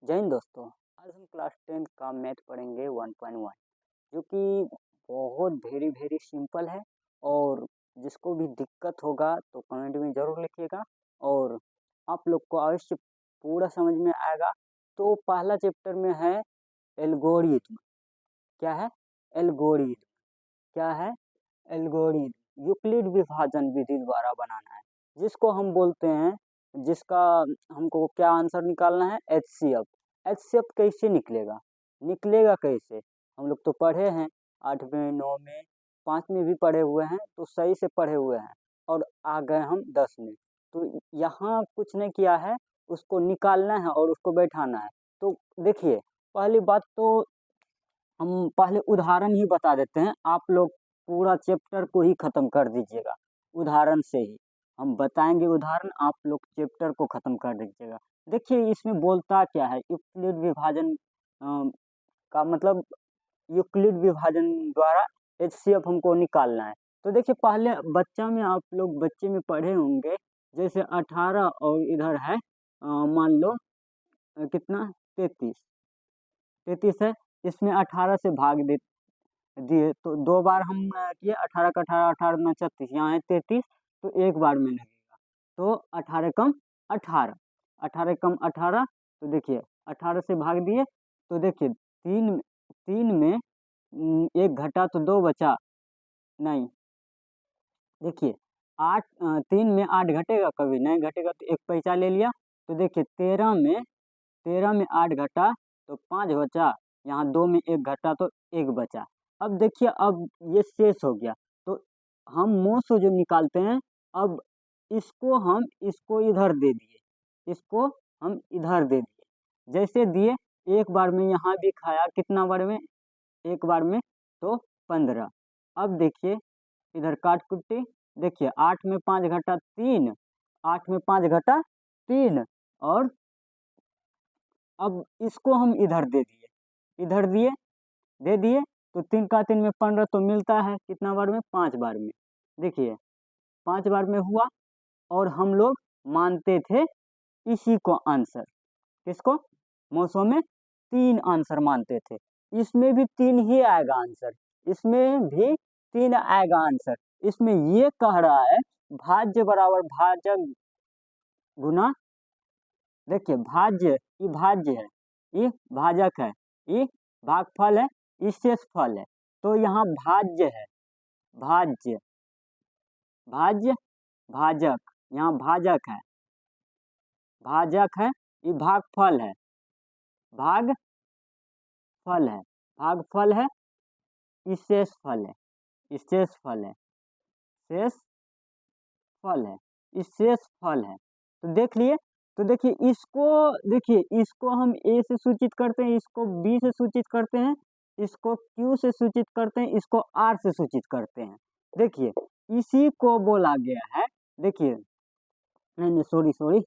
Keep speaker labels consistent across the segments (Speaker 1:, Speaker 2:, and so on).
Speaker 1: जय हिंद दोस्तों। आज हम क्लास 10 का मैथ पढ़ेंगे 1.1, जो कि बहुत वेरी वेरी सिंपल है। और जिसको भी दिक्कत होगा तो कमेंट में ज़रूर लिखिएगा और आप लोग को अवश्य पूरा समझ में आएगा। तो पहला चैप्टर में है एल्गोरिथम। क्या है? एल्गोरिथम। क्या है? एल्गोरिथम यूक्लिड विभाजन विधि द्वारा बनाना है, जिसको हम बोलते हैं, जिसका हमको क्या आंसर निकालना है? एचसीएफ। एचसीएफ कैसे निकलेगा? निकलेगा कैसे? हम लोग तो पढ़े हैं 8वें 9वें 5 में भी पढ़े हुए हैं, तो सही से पढ़े हुए हैं और आ गए हम 10 में। तो यहाँ कुछ नहीं किया है, उसको निकालना है और उसको बैठाना है। तो देखिए, पहली बात तो हम पहले उदाहरण ही बता देते हैं। आप लोग पूरा चैप्टर को ही ख़त्म कर दीजिएगा उदाहरण से ही। हम बताएंगे उदाहरण, आप लोग चैप्टर को ख़त्म कर दीजिएगा। देखिए इसमें बोलता क्या है, यूक्लिड विभाजन का मतलब यूक्लिड विभाजन द्वारा एचसीएफ हमको निकालना है। तो देखिए पहले बच्चा में आप लोग बच्चे में पढ़े होंगे, जैसे 18 और इधर है मान लो कितना 33। 33 है, इसमें 18 से भाग दे दिए तो 2 बार हम किए, 18 का 18, 18 दूना 36, यहाँ है 33, तो एक बार में लगेगा। तो 18 कम 18, 18 कम 18, तो देखिए 18 से भाग दिए तो देखिए 3 में 1 घटा तो 2 बचा, नहीं देखिए 3 में 8 घटेगा, कभी नहीं घटेगा, तो एक पैसा ले लिया। तो देखिए 13 में 8 घटा तो 5 बचा, यहाँ 2 में 1 घटा तो 1 बचा। अब देखिए अब ये शेष हो गया, तो हम मुँह से जो निकालते हैं, अब इसको इधर दे दिए, इसको हम इधर दे दिए। जैसे दिए एक बार में यहाँ भी खाया, कितना बार में? एक बार में, तो 15। अब देखिए इधर काट कुट्टी, देखिए 8 में 5 घटा 3, 8 में 5 घटा 3, और अब इसको हम इधर दे दिए, इधर दिए, दे दिए, तो 3 का 3 में 15, तो मिलता है कितना बार में? 5 बार में। देखिए 5 बार में हुआ, और हम लोग मानते थे इसी को आंसर। किसको? मौसों में 3 आंसर मानते थे। इसमें भी 3 ही आएगा आंसर, इसमें भी 3 आएगा आंसर। इसमें ये कह रहा है भाज्य बराबर भाजक गुना, देखिए भाज्य, ये भाज्य है, ये भाजक है, ये भागफल है, ये शेषफल है। तो यहाँ भाज्य है, भाज्य, भाज्य, भाजक, यहाँ भाजक है, भाजक है, ये भागफल है, भागफल है, भागफल है, ये शेषफल है, ये शेषफल है, शेषफल है, ये शेषफल है। तो देख लिए। तो देखिए इसको हम ए से सूचित करते हैं, इसको बी से सूचित करते हैं, इसको क्यू से सूचित करते हैं, इसको आर से सूचित करते हैं। देखिए इसी को बोला गया है, देखिए नहीं नहीं सॉरी सॉरी,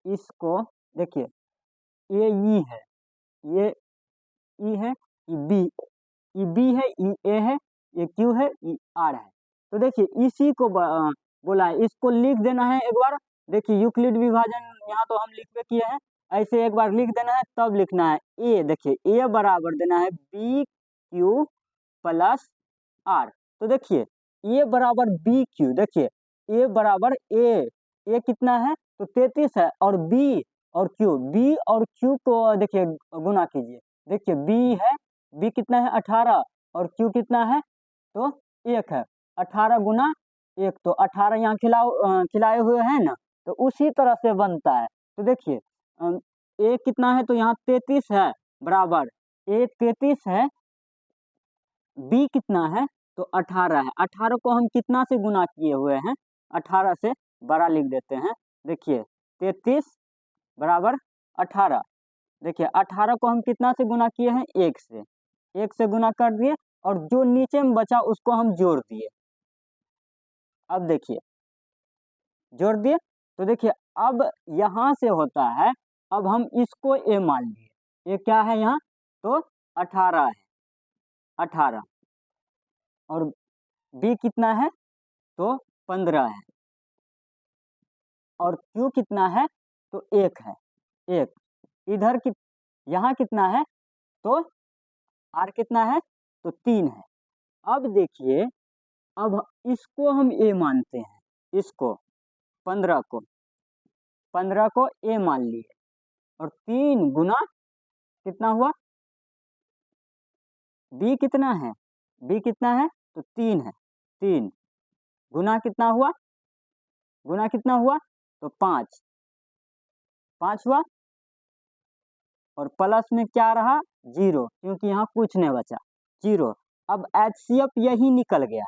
Speaker 1: इसको देखिए ये ई है, ये ई है, ये बी है, ये ए है, ये क्यू है, ये आर है। तो देखिए इसी को बोला है, इसको लिख देना है एक बार। देखिए यूक्लिड विभाजन यहाँ तो हम लिख के किए हैं, ऐसे एक बार लिख देना है, तब लिखना है ए। देखिए ए बराबर देना है बी क्यू प्लस आर। तो देखिए ए बराबर बी क्यू, देखिए ए बराबर ए कितना है? तो 33 है, और बी और क्यू को देखिए गुना कीजिए। देखिए बी है, बी कितना है? 18, और क्यू कितना है? तो 1 है। 18 गुना 1, तो 18 यहाँ खिलाए हुए हैं ना, तो उसी तरह से बनता है। तो देखिए ए कितना है? तो यहाँ 33 है, बराबर ए 33 है, बी कितना है? तो 18 है। 18 को हम कितना से गुना किए हुए हैं? 18 से बड़ा लिख देते हैं। देखिए 33 बराबर 18। देखिए 18 को हम कितना से गुना किए हैं? 1 से। 1 से गुना कर दिए, और जो नीचे में बचा उसको हम जोड़ दिए। अब देखिए जोड़ दिए, तो देखिए अब यहाँ से होता है, अब हम इसको ए मान लिए। ये क्या है यहाँ? तो 18 है, 18, और बी कितना है? तो 15 है। और Q कितना है, तो 1 है, 1। इधर यहाँ कितना है, तो R कितना है, तो 3 है। अब देखिए, अब इसको हम A मानते हैं, इसको 15 को A मान लिए, और 3 गुना कितना हुआ, B कितना है, B कितना है, तो 3 है, 3 गुना कितना हुआ, तो 5 हुआ, और प्लस में क्या रहा, 0, क्योंकि यहाँ कुछ नहीं बचा, 0। अब HCF यही निकल गया,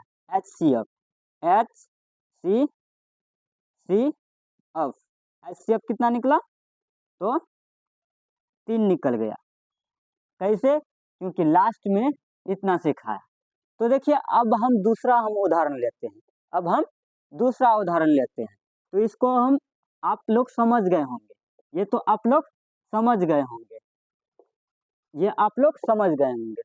Speaker 1: HCF कितना निकला, तो 3 निकल गया। कैसे, क्योंकि लास्ट में इतना से खाया। तो देखिए, अब हम दूसरा उदाहरण लेते हैं, तो इसको आप लोग समझ गए होंगे, ये तो आप लोग समझ गए होंगे,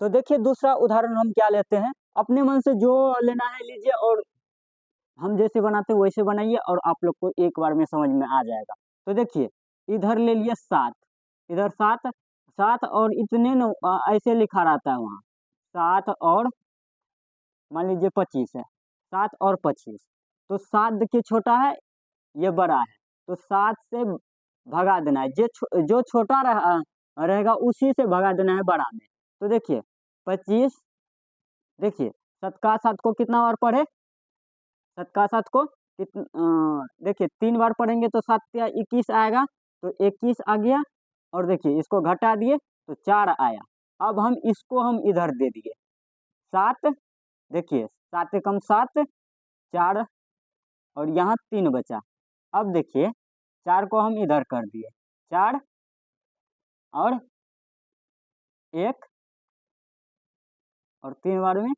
Speaker 1: तो देखिए दूसरा उदाहरण हम क्या लेते हैं, अपने मन से जो लेना है लीजिए, और हम जैसे बनाते हैं वैसे बनाइए, और आप लोग को एक बार में समझ में आ जाएगा। तो देखिए, इधर ले लिए 7, इधर 7 और इतने न ऐसे लिखा रहता है वहाँ, 7 और मान लीजिए 25 है, 7 और 25, तो 7 देखिए छोटा है, ये बड़ा है, तो 7 से भगा देना है, जो छोटा रहेगा उसी से भगा देना है बड़ा में। तो देखिए 25, देखिए 7 का 7 को कितना बार पढ़े, 7 का 7 को देखिए 3 बार पढ़ेंगे तो 7 या 21 आएगा, तो 21 आ गया, और देखिए इसको घटा दिए तो 4 आया। अब हम इसको इधर दे दिए 7, देखिए 7 कम 7, 4, और यहाँ 3 बचा। अब देखिए 4 को हम इधर कर दिए, 4 और 1, और 3 बार में,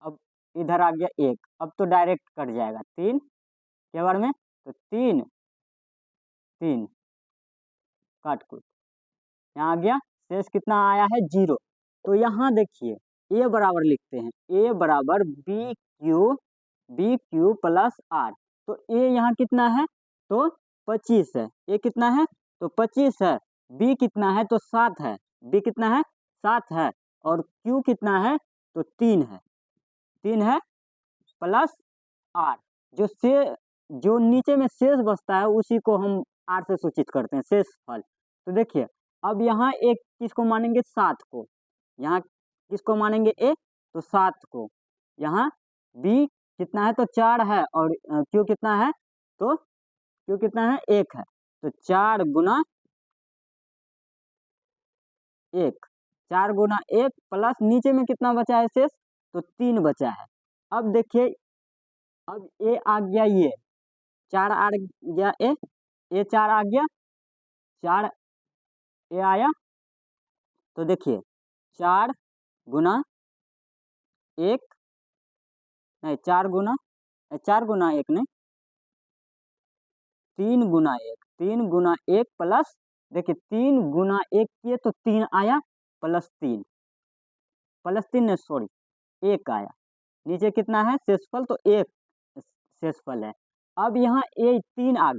Speaker 1: अब इधर आ गया 1, अब तो डायरेक्ट कट जाएगा, 3 के बार में, तो 3 काट कुट, यहाँ आ गया, शेष कितना आया है, 0। तो यहाँ देखिए A बराबर लिखते हैं, A बराबर बी क्यू प्लस आर। तो A यहाँ कितना है, तो 25 है, A कितना है, तो 25 है, B कितना है, तो 7 है, B कितना है, 7 है, और Q कितना है, तो 3 है प्लस आर। जो नीचे में शेष बचता है उसी को हम आर से सूचित करते हैं, शेष फल। तो देखिए, अब यहाँ एक किसको मानेंगे, 7 को, यहाँ किसको मानेंगे, ए, तो 7 को, यहाँ बी कितना है, तो 4 है, और क्यू कितना है, तो क्यू कितना है, 1 है, तो 4 गुना 1, 4 गुना 1 प्लस नीचे में कितना बचा है शेष, तो 3 बचा है। अब देखिए, अब ए आ गया, ये 4 आ गया, ए 4 आ गया, 4 ए आया, तो देखिए 4 गुना 1, नहीं 4 गुना 1 नहीं, 3 गुना 1 प्लस, देखिए 3 गुना 1 किए तो 3 आया, प्लस 3 नहीं, सॉरी 1 आया, नीचे कितना है शेषफल, तो 1 शेषफल है। अब यहाँ ए 3 आ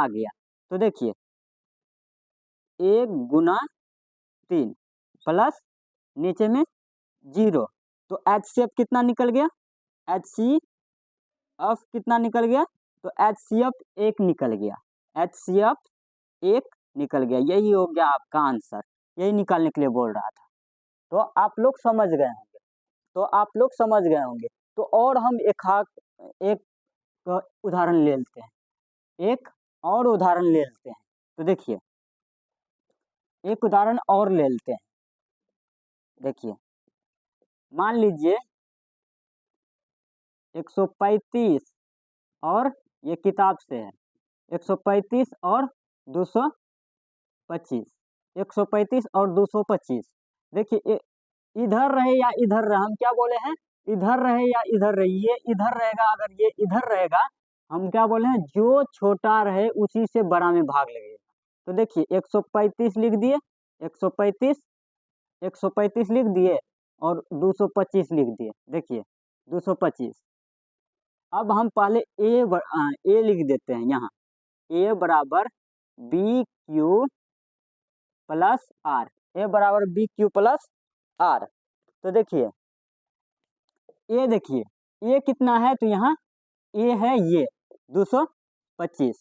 Speaker 1: गया, तो देखिए 1 गुना 3 प्लस नीचे में 0, तो HCF कितना निकल गया, HCF कितना निकल गया, तो HCF 1 निकल गया, HCF 1 निकल गया, यही हो गया आपका आंसर, यही निकालने के लिए बोल रहा था। तो आप लोग समझ गए होंगे, तो और हम एक उदाहरण ले लेते हैं, तो देखिए एक उदाहरण और ले लेते हैं। देखिए मान लीजिए 135, और ये किताब से है, 135 और 225, 135 और 225। देखिए इधर रहे या इधर रहे, हम क्या बोले हैं, इधर रहे या इधर रहे, ये इधर रहेगा, अगर ये इधर रहेगा, हम क्या बोले हैं, जो छोटा रहे उसी से बड़ा में भाग लगेगा। तो देखिए 135 लिख दिए, 135 लिख दिए, और 225 लिख दिए, देखिए 225, अब हम पहले ए लिख देते हैं यहाँ, ए बराबर बी क्यू प्लस आर, ए बराबर बी क्यू प्लस आर। तो देखिए ये कितना है, तो यहाँ ए है ये 225,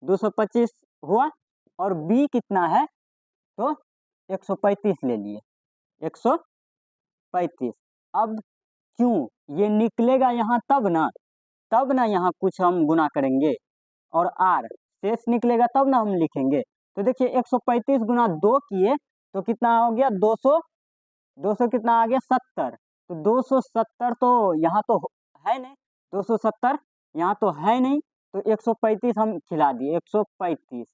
Speaker 1: 225 हुआ, और बी कितना है तो 135 ले लिए, 135। अब क्यों ये निकलेगा यहाँ तब ना यहाँ कुछ हम गुना करेंगे, और आर शेष निकलेगा तब ना हम लिखेंगे। तो देखिए 135 गुना 2 किए तो कितना हो गया 200, 200 कितना आ गया 70। तो 270 तो यहाँ तो है नहीं, 270 यहाँ तो है नहीं, तो 135 हम खिला दिए, 135,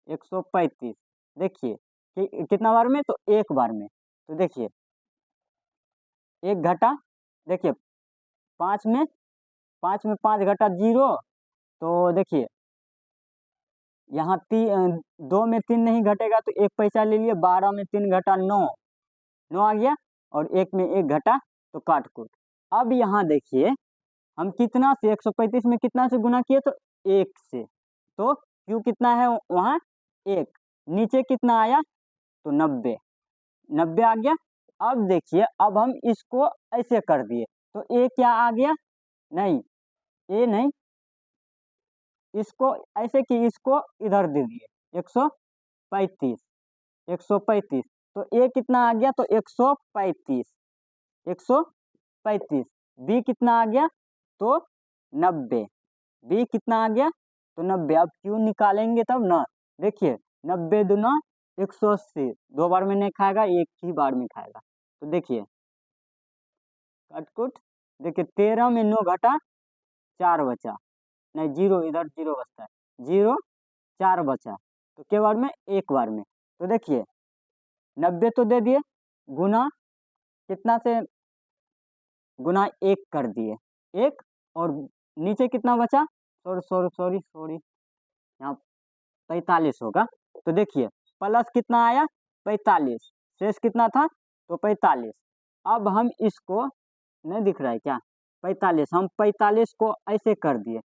Speaker 1: 135। देखिए कितना बार में, तो एक बार में। तो देखिए एक घटा, देखिए 5 में 5 घटा 0, तो देखिए यहाँ 2 में 3 नहीं घटेगा तो एक पैसा ले लिए, 12 में 3 घटा 9, 9 आ गया, और एक में एक घटा तो काट कूट। अब यहाँ देखिए हम कितना से 135 में कितना से गुना किए, तो 1 से, तो क्यू कितना है वहाँ 1, नीचे कितना आया तो 90, 90 आ गया। अब देखिए अब हम इसको ऐसे कर दिए तो ए क्या आ गया, नहीं ए नहीं, इसको ऐसे कि इसको इधर दे दिए 135, 135, तो ए कितना आ गया तो 135, 135। बी कितना आ गया तो 90, बी कितना आ गया तो 90। अब क्यों निकालेंगे तब ना, देखिए 90 दूना 180, 2 बार में नहीं खाएगा, एक ही बार में खाएगा। तो देखिए कटकुट, देखिए 13 में 9 घटा 4 बचा, नहीं 0, इधर 0 बचता है, 0 4 बचा, तो के बार में एक बार में। तो देखिए 90 तो दे दिए, गुना कितना से, गुना 1 कर दिए, 1, और नीचे कितना बचा, सॉरी यहाँ 45 होगा। तो देखिए प्लस कितना आया 45, शेष कितना था तो 45। अब हम इसको, नहीं दिख रहा है क्या 45, हम 45 को ऐसे कर दिए,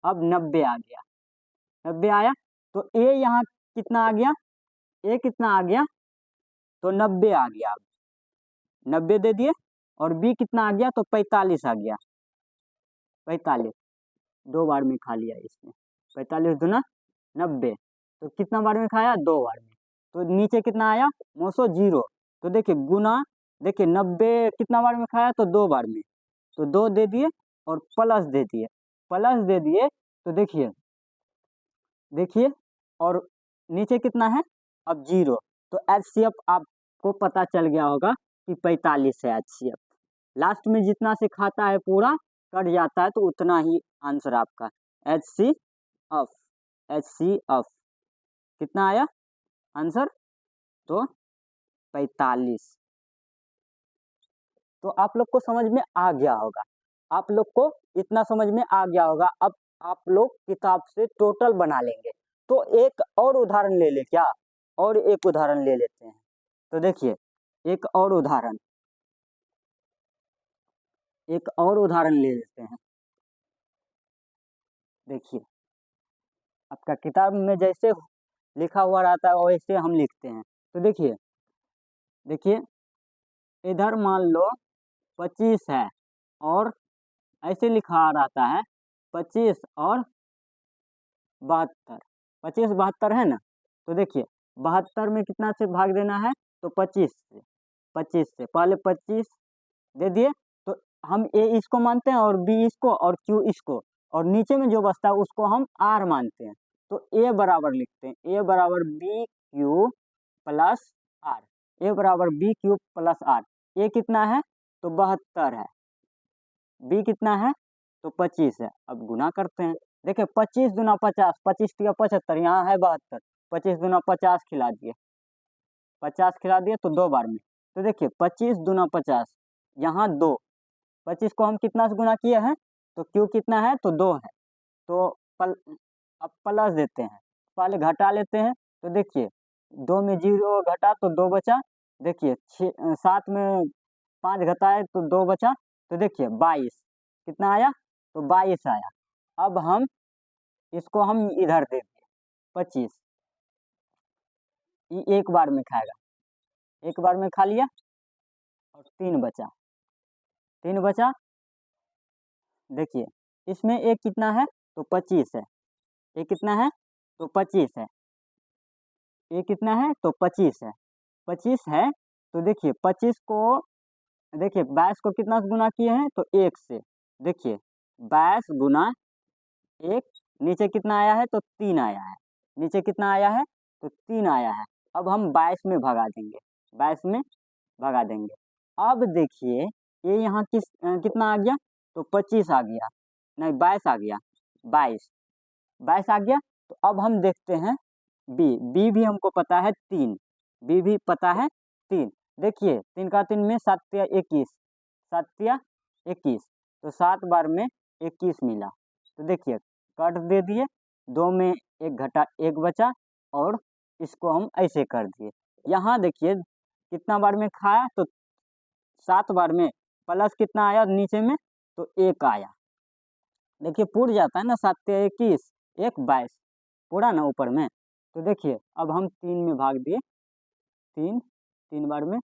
Speaker 1: अब 90 आ गया, 90 आया, तो ए यहाँ कितना आ गया, ए कितना आ गया तो 90 आ गया, अब 90 दे दिए, और बी कितना आ गया तो 45 आ गया, 45, 2 बार में खा लिया इसने, 45 दूना 90, तो कितना बार में खाया 2 बार में, तो नीचे कितना आया 900, तो देखिए गुना, देखिए 90 कितना बार में खाया तो 2 बार में, तो 2 दे दिए और प्लस दे दिए, प्लस दे दिए, तो देखिए देखिए और नीचे कितना है अब 0, तो एचसीएफ आपको पता चल गया होगा कि 45 है एचसीएफ। लास्ट में जितना से खाता है पूरा कट जाता है, तो उतना ही आंसर आपका एचसीएफ, एचसीएफ कितना आया आंसर तो 45। तो आप लोग को समझ में आ गया होगा, आप लोग को इतना समझ में आ गया होगा। अब आप लोग किताब से टोटल बना लेंगे। तो एक और उदाहरण ले ले क्या, और एक उदाहरण ले लेते हैं। तो देखिए एक और उदाहरण ले लेते हैं। देखिए आपका किताब में जैसे लिखा हुआ रहता है वैसे हम लिखते हैं। तो देखिए देखिए इधर मान लो 25 है, और ऐसे लिखा रहता है 25 और 72, 25 72 है ना। तो देखिए 72 में कितना से भाग देना है तो 25 से, 25 से पहले 25 दे दिए, तो हम ए इसको मानते हैं और बी इसको और क्यू इसको, और नीचे में जो बचता है उसको हम आर मानते हैं। तो ए बराबर लिखते हैं, ए बराबर बी क्यू प्लस आर, ए बराबर बी क्यू प्लस आर। ए कितना है तो 72 है, बी कितना है तो 25 है। अब गुना करते हैं, देखिए 25 दूना 50, 25 तिया 75, यहाँ है 72, 25 दूना 50 खिला दिए, 50 खिला दिए तो 2 बार में। तो देखिए 25 दूना 50, यहाँ 2, 25 को हम कितना से गुना किए हैं तो क्यू कितना है तो 2 है, तो अब प्लस देते हैं, पहले घटा लेते हैं। तो देखिए 2 में 0 घटा तो 2 बचा, देखिए 7 में 5 घटाए तो 2 बचा, तो देखिए 22 कितना आया तो 22 आया। अब हम इसको हम इधर दे दिए 25, ये एक बार में खाएगा, एक बार में खा लिया और 3 बचा, 3 बचा। देखिए इसमें एक कितना है तो 25 है, ये कितना है तो 25 है, ये कितना है तो 25 है, 25 है। तो देखिए 25 को, देखिए 22 को कितना से गुना किए हैं तो 1 से, देखिए 22 गुना 1, नीचे कितना आया है तो 3 आया है, नीचे कितना आया है तो 3 आया है। अब हम 22 में भगा देंगे, 22 में भगा देंगे। अब देखिए ये यहाँ कितना आ गया तो 25 आ गया, नहीं 22 आ गया, 22 22 आ गया। तो अब हम देखते हैं बी, बी भी हमको पता है 3, बी भी पता है 3। देखिए 3 का 3 में 7 या 21, 7 या 21, तो 7 बार में 21 मिला। तो देखिए कट दे दिए, 2 में 1 घटा 1 बचा, और इसको हम ऐसे कर दिए। यहाँ देखिए कितना बार में खाया तो 7 बार में, प्लस कितना आया नीचे में तो 1 आया। देखिए पूरा जाता है ना, 7 या 21, 1 22 पूरा ना ऊपर में। तो देखिए अब हम 3 में भाग दिए, 3 बार में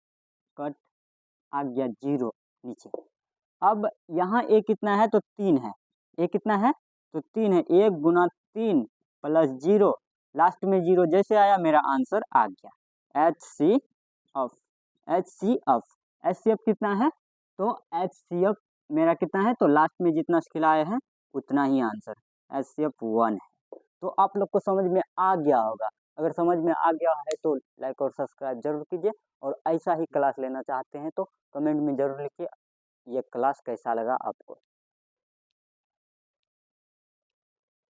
Speaker 1: कट आ गया 0 नीचे। अब यहाँ ए कितना है तो 3 है, ए कितना है तो 3 है, 1 गुना 3 प्लस 0, लास्ट में 0 जैसे आया मेरा आंसर आ गया HCF। HCF, HCF कितना है तो HCF मेरा कितना है तो लास्ट में जितना खिलाया है उतना ही आंसर, HCF 1 है। तो आप लोग को समझ में आ गया होगा। अगर समझ में आ गया है तो लाइक और सब्सक्राइब जरूर कीजिए, और ऐसा ही क्लास लेना चाहते हैं तो कमेंट में ज़रूर लिखिए ये क्लास कैसा लगा आपको।